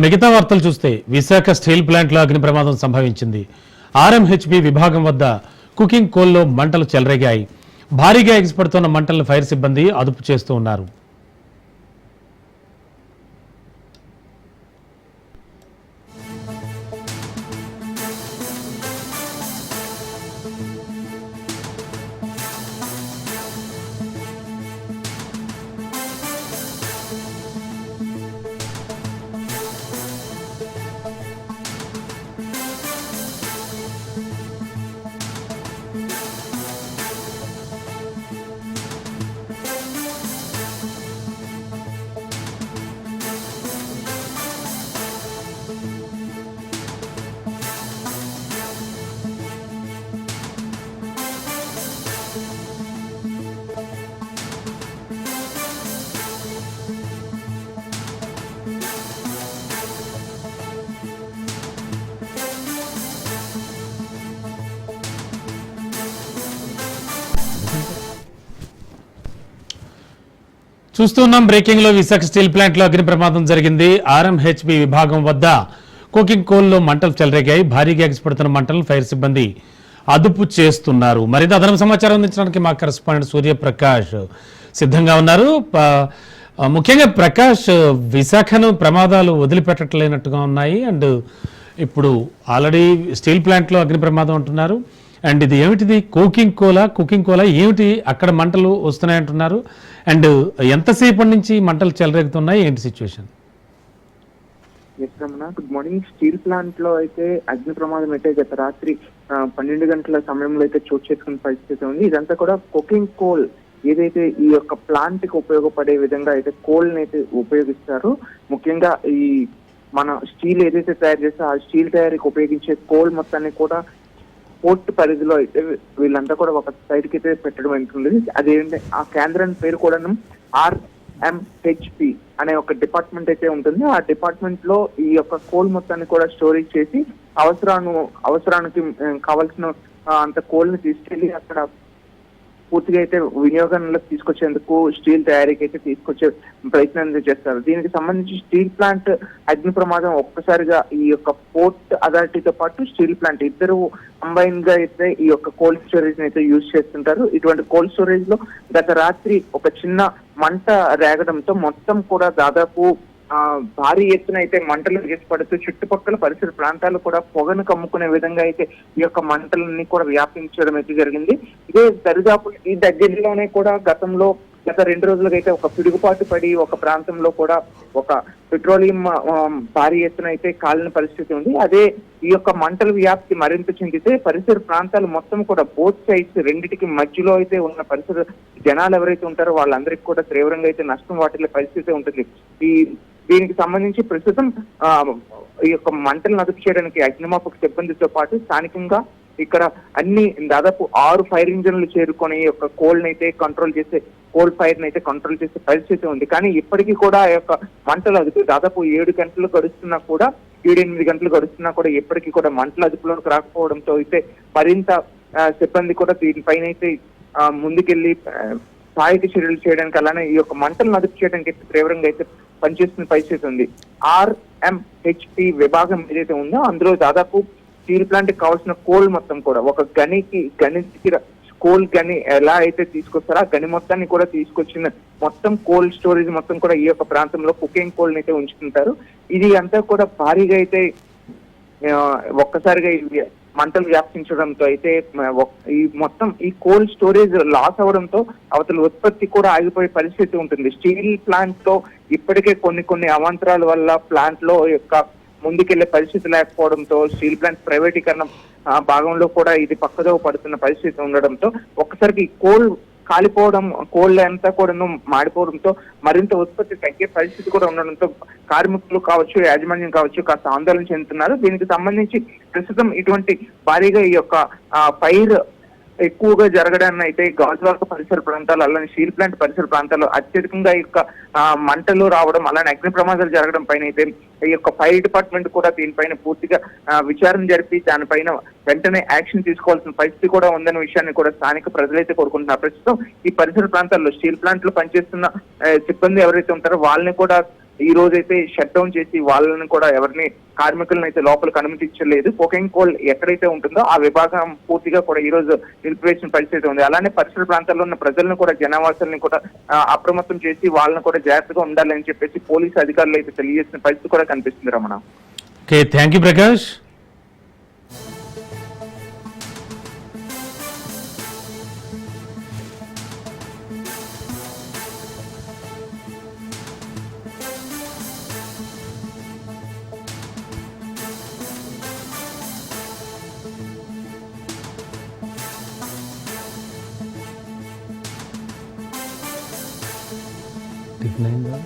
మిగతా వార్తలు చూస్తే విశాఖ స్టీల్ ప్లాంట్లో అగ్ని ప్రమాదం సంభవించింది. ఆర్ఎంహెచ్బి విభాగం వద్ద కుకింగ్ కోల్లో మంటలు చెలరేగాయి. భారీగా ఎగిసిపడుతున్న మంటలను ఫైర్ సిబ్బంది అదుపు చేస్తూ ఉన్నారు. చూస్తున్నాం బ్రేకింగ్ లో విశాఖ స్టీల్ ప్లాంట్ లో అగ్ని ప్రమాదం జరిగింది. ఆర్ఎంహెచ్బి విభాగం వద్ద కుకింగ్ కోల్లో మంటలు చెలరేగాయి. భారీగా ఎగిసిపడుతున్న మంటలను ఫైర్ సిబ్బంది అదుపు చేస్తున్నారు. మరింత అదనపు సమాచారం అందించడానికి మా కరెస్పాండెంట్ సూర్యప్రకాష్ సిద్ధంగా ఉన్నారు. ముఖ్యంగా ప్రకాష్, విశాఖను ప్రమాదాలు వదిలిపెట్టట్లేనట్టుగా ఉన్నాయి. అండ్ ఇప్పుడు ఆల్రెడీ స్టీల్ ప్లాంట్ లో అగ్ని ప్రమాదం అంటున్నారు. అండ్ ఇది ఏమిటిది? కుకింగ్ కోలా ఏమిటి? అక్కడ మంటలు వస్తున్నాయంటున్నారు. అండ్ ఎంతసేపటి నుంచి మంటలు చెలరేగుతున్నాయి? ఏంటి situation? Good morning. Steel plant లో అయితే అగ్ని ప్రమాదం అయితే గత రాత్రి 12 గంటల సమయంలో అయితే చోటు చేసుకున్న పరిస్థితి ఉంది. ఇదంతా కూడా కుకింగ్ కోల్, ఏదైతే ఈ యొక్క ప్లాంట్ కి ఉపయోగపడే విధంగా అయితే కోల్ అయితే ఉపయోగిస్తారు. ముఖ్యంగా ఈ మన స్టీల్ ఏదైతే తయారు చేస్తే ఆ స్టీల్ తయారీకి ఉపయోగించే కోల్ మొత్తాన్ని కూడా పోర్ట్ పరిధిలో అయితే వీళ్ళంతా కూడా ఒక సైడ్ కి అయితే పెట్టడం ఉంటుంది. అదేంటే ఆ కేంద్రం పేరు కూడా ఆర్ఎంహెచ్పి అనే ఒక డిపార్ట్మెంట్ అయితే ఉంటుంది. ఆ డిపార్ట్మెంట్ లో ఈ యొక్క కోల్ మొత్తాన్ని కూడా స్టోరేజ్ చేసి అవసరానికి కావాల్సిన అంత కోల్ ని తీసుకెళ్లి అక్కడ పూర్తిగా అయితే వినియోగంలోకి తీసుకొచ్చేందుకు స్టీల్ తయారీకి అయితే తీసుకొచ్చే ప్రయత్నం చేస్తారు. దీనికి సంబంధించి స్టీల్ ప్లాంట్ అగ్ని ప్రమాదం ఒక్కసారిగా ఈ యొక్క పోర్ట్ అథారిటీతో పాటు స్టీల్ ప్లాంట్ ఇద్దరు కంబైన్ గా అయితే ఈ యొక్క కోల్డ్ స్టోరేజ్ అయితే యూజ్ చేస్తుంటారు. ఇటువంటి కోల్డ్ స్టోరేజ్ లో గత రాత్రి ఒక చిన్న మంట రేగడంతో మొత్తం కూడా దాదాపు భారీ ఎత్తున అయితే మంటలు ఎగిసిపడుతూ చుట్టుపక్కల పరిసర ప్రాంతాలు కూడా పొగను కమ్ముకునే విధంగా అయితే ఈ యొక్క మంటలన్నీ కూడా వ్యాపించడం అయితే జరిగింది. ఇదే దరిదాపు ఈ దగ్గరలోనే కూడా గత 2 రోజులుగా అయితే ఒక పిడుగుపాటు పడి ఒక ప్రాంతంలో కూడా ఒక పెట్రోలియం భారీ ఎత్తున అయితే కాలిన పరిస్థితి ఉంది. అదే ఈ యొక్క మంటల వ్యాప్తి మరింత చెందితే పరిసర ప్రాంతాలు మొత్తం కూడా బోత్ సైడ్స్ రెండిటికి మధ్యలో అయితే ఉన్న పరిసర జనాలు ఎవరైతే ఉంటారో వాళ్ళందరికీ కూడా తీవ్రంగా అయితే నష్టం వాటిల్లే పరిస్థితి ఉంటుంది. దీనికి సంబంధించి ప్రస్తుతం ఈ యొక్క మంటలను అదుపు చేయడానికి అగ్నిమాపక సిబ్బందితో పాటు స్థానికంగా ఇక్కడ అన్ని దాదాపు 6 ఫైర్ ఇంజన్లు చేరుకొని ఈ యొక్క కోల్ నైతే కంట్రోల్ చేసే కోల్ ఫైర్ నైతే కంట్రోల్ చేసే పరిస్థితి ఉంది. కానీ ఇప్పటికీ కూడా ఆ యొక్క మంటలు అదుపు దాదాపు 7 గంటలు గడుస్తున్నా కూడా 7-8 గంటలు గడుస్తున్నా కూడా ఇప్పటికీ కూడా మంటల అదుపులోకి రాకపోవడంతో అయితే మరింత సిబ్బంది కూడా దీనిపైన అయితే ముందుకెళ్లి సహాయక చర్యలు చేయడానికి అలానే ఈ యొక్క మంటలను అదుపు చేయడానికి తీవ్రంగా అయితే పనిచేస్తున్న పరిస్థితి ఉంది. ఆర్ఎంహెచ్పి విభాగం ఏదైతే ఉందో అందులో దాదాపు స్టీల్ ప్లాంట్ కి కావాల్సిన కోల్ మొత్తం కూడా ఒక గని కోల్ గని ఎలా అయితే తీసుకొస్తారో ఆ గని మొత్తాన్ని కూడా తీసుకొచ్చిన మొత్తం కోల్డ్ స్టోరేజ్ మొత్తం కూడా ఈ యొక్క ప్రాంతంలో కుకింగ్ కోల్ అయితే ఉంచుకుంటారు. ఇది అంతా కూడా భారీగా అయితే ఒక్కసారిగా మంటలు వ్యాపించడంతో అయితే ఈ మొత్తం ఈ కోల్డ్ స్టోరేజ్ లాస్ అవడంతో అవతల ఉత్పత్తి కూడా ఆగిపోయే పరిస్థితి ఉంటుంది. స్టీల్ ప్లాంట్ లో ఇప్పటికే కొన్ని అవాంతరాల వల్ల ప్లాంట్ లో యొక్క ముందుకెళ్లే పరిస్థితి లేకపోవడంతో స్టీల్ ప్లాంట్ ప్రైవేటీకరణ భాగంలో కూడా ఇది పక్కదో పడుతున్న పరిస్థితి ఉండడంతో ఒక్కసారికి కాలిపోవడం, కోళ్ళు అంతా కూడా మాడిపోవడంతో మరింత ఉత్పత్తి తగ్గే పరిస్థితి కూడా ఉండడంతో కార్మికులు కావచ్చు, యాజమాన్యం కావచ్చు కాస్త ఆందోళన చెందుతున్నారు. దీనికి సంబంధించి ప్రస్తుతం ఇటువంటి భారీగా ఈ యొక్క ఫైర్ ఎక్కువగా జరగడాన్ని అయితే గాజువాక పరిసర ప్రాంతాలు అలానే స్టీల్ ప్లాంట్ పరిసర ప్రాంతాల్లో అత్యధికంగా ఈ యొక్క మంటలు రావడం అలానే అగ్ని ప్రమాదాలు జరగడం పైన అయితే ఈ యొక్క ఫైర్ డిపార్ట్మెంట్ కూడా దీనిపైన పూర్తిగా విచారణ జరిపి దానిపైన వెంటనే యాక్షన్ తీసుకోవాల్సిన పరిస్థితి కూడా ఉందనే విషయాన్ని కూడా స్థానిక ప్రజలైతే కోరుకుంటున్నారు. ప్రస్తుతం ఈ పరిసర ప్రాంతాల్లో స్టీల్ ప్లాంట్ లో పనిచేస్తున్న సిబ్బంది ఎవరైతే ఉంటారో వాళ్ళని కూడా ఈ రోజైతే షట్ డౌన్ చేసి వాళ్ళని కూడా ఎవరిని కార్మికులను అయితే లోపలికి అనుమతించలేదు. కోకింగ్ కోల్ ఎక్కడైతే ఉంటుందో ఆ విభాగం పూర్తిగా కూడా ఈ రోజు నిలిపివేసిన పరిస్థితి ఉంది. అలానే పరిసర ప్రాంతాల్లో ఉన్న ప్రజలను కూడా జనావాసాలను కూడా అప్రమత్తం చేసి వాళ్ళని కూడా జాగ్రత్తగా ఉండాలని చెప్పేసి పోలీసు అధికారులు అయితే తెలియజేసిన పరిస్థితి కూడా కనిపిస్తుంది Ramana. Okay, thank you Prakash. Tiffin అయిందా?